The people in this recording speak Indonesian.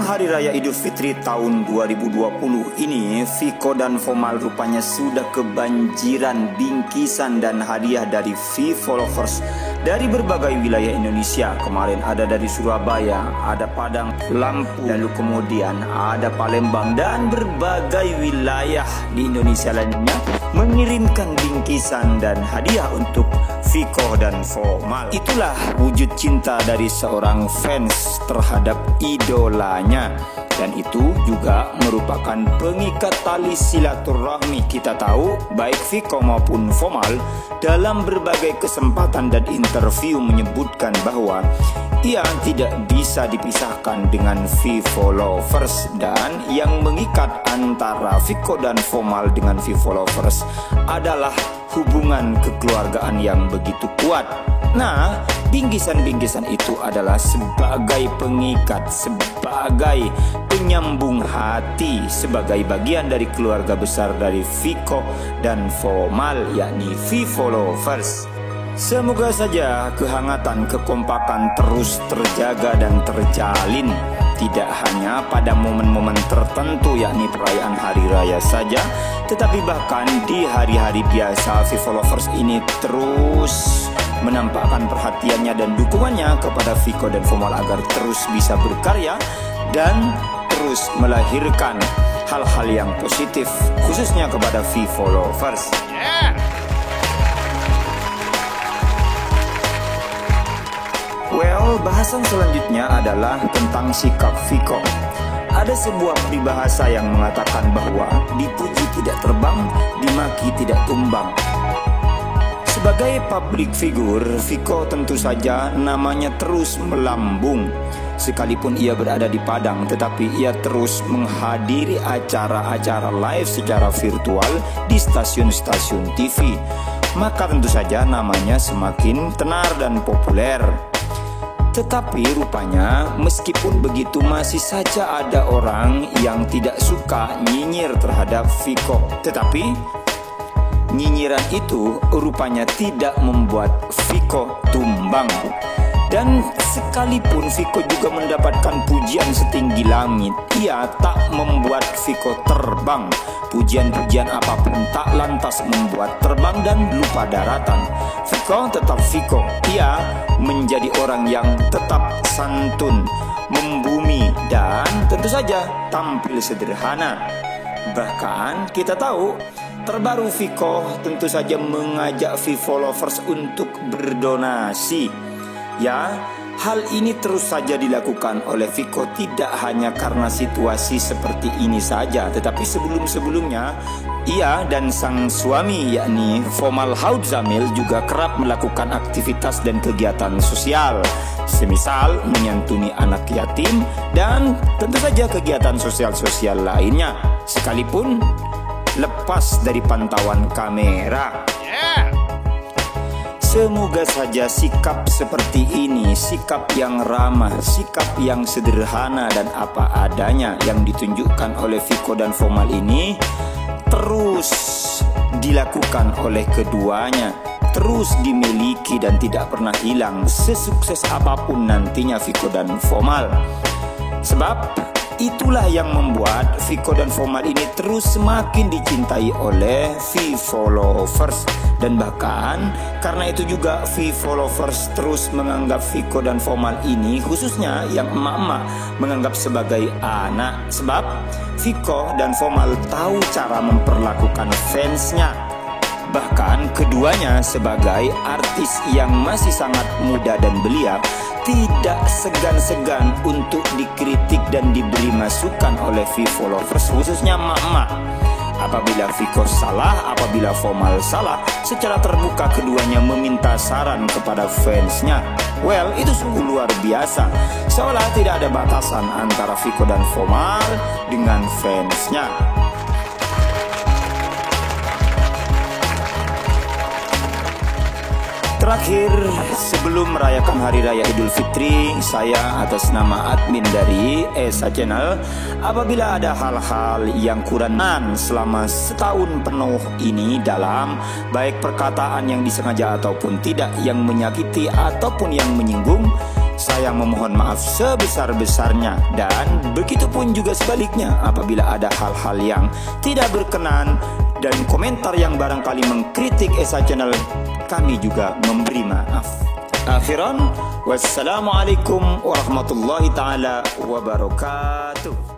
Menjelang Hari Raya Idul Fitri tahun 2020 ini, Viko dan Fomal rupanya sudah kebanjiran bingkisan dan hadiah dari V-Followers dari berbagai wilayah Indonesia. Kemarin ada dari Surabaya, ada Padang, Lampung, lalu kemudian ada Palembang dan berbagai wilayah di Indonesia lainnya mengirimkan bingkisan dan hadiah untuk Viko dan Fomal. Itulah wujud cinta dari seorang fans terhadap idolanya, dan itu juga merupakan pengikat tali silaturahmi. Kita tahu baik Viko maupun Fomal dalam berbagai kesempatan dan interview menyebutkan bahwa ia tidak bisa dipisahkan dengan V-Followers, dan yang mengikat antara Viko dan Fomal dengan V-Followers adalah hubungan kekeluargaan yang begitu kuat. Nah, bingkisan-bingkisan itu adalah sebagai pengikat, sebagai penyambung hati, sebagai bagian dari keluarga besar dari Viko dan Fomal, yakni V-Followers. Semoga saja kehangatan, kekompakan terus terjaga dan terjalin, tidak hanya pada momen-momen tertentu yakni perayaan hari raya saja, tetapi bahkan di hari-hari biasa V-Followers ini terus menampakkan perhatiannya dan dukungannya kepada Viko dan Fomal agar terus bisa berkarya dan terus melahirkan hal-hal yang positif khususnya kepada V-Followers. Well, bahasan selanjutnya adalah tentang sikap Viko. Ada sebuah peribahasa yang mengatakan bahwa dipuji tidak terbang, dimaki tidak tumbang. Sebagai public figure, Viko tentu saja namanya terus melambung. Sekalipun ia berada di Padang, tetapi ia terus menghadiri acara-acara live secara virtual di stasiun-stasiun TV. Maka tentu saja namanya semakin tenar dan populer. Tetapi rupanya meskipun begitu masih saja ada orang yang tidak suka nyinyir terhadap Viko. Tetapi nyinyiran itu rupanya tidak membuat Viko tumbang. Dan sekalipun Viko juga mendapatkan pujian setinggi langit, ia tak membuat Viko terbang. Pujian-pujian apapun tak lantas membuat terbang dan lupa daratan. Viko tetap Viko. Ia menjadi orang yang tetap santun, membumi, dan tentu saja tampil sederhana. Bahkan kita tahu terbaru Viko tentu saja mengajak V-Followers untuk berdonasi. Ya, hal ini terus saja dilakukan oleh Viko tidak hanya karena situasi seperti ini saja, tetapi sebelum-sebelumnya ia dan sang suami yakni Fomal Haud Zamil juga kerap melakukan aktivitas dan kegiatan sosial, semisal menyantuni anak yatim dan tentu saja kegiatan sosial-sosial lainnya, sekalipun lepas dari pantauan kamera. Semoga saja sikap seperti ini, sikap yang ramah, sikap yang sederhana dan apa adanya yang ditunjukkan oleh Viko dan Fomal ini terus dilakukan oleh keduanya, terus dimiliki dan tidak pernah hilang sesukses apapun nantinya Viko dan Fomal. Sebab itulah yang membuat Viko dan Fomal ini terus semakin dicintai oleh V-Followers. Dan bahkan karena itu juga V-Followers terus menganggap Viko dan Fomal ini, khususnya yang emak-emak, menganggap sebagai anak. Sebab Viko dan Fomal tahu cara memperlakukan fansnya. Bahkan keduanya sebagai artis yang masih sangat muda dan belia tidak segan-segan untuk dikritik dan diberi masukan oleh V-Followers, khususnya emak-emak. Apabila Viko salah, apabila Fomal salah, secara terbuka keduanya meminta saran kepada fansnya. Well, itu sungguh luar biasa. Seolah tidak ada batasan antara Viko dan Fomal dengan fansnya. Terakhir, sebelum merayakan Hari Raya Idul Fitri, saya atas nama admin dari Esa Channel, apabila ada hal-hal yang kurang selama setahun penuh ini dalam baik perkataan yang disengaja ataupun tidak, yang menyakiti ataupun yang menyinggung, saya memohon maaf sebesar-besarnya. Dan begitu pun juga sebaliknya, apabila ada hal-hal yang tidak berkenan dan komentar yang barangkali mengkritik Esa Channel, kami juga memberi maaf. Akhiran, wassalamualaikum warahmatullahi ta'ala wabarakatuh.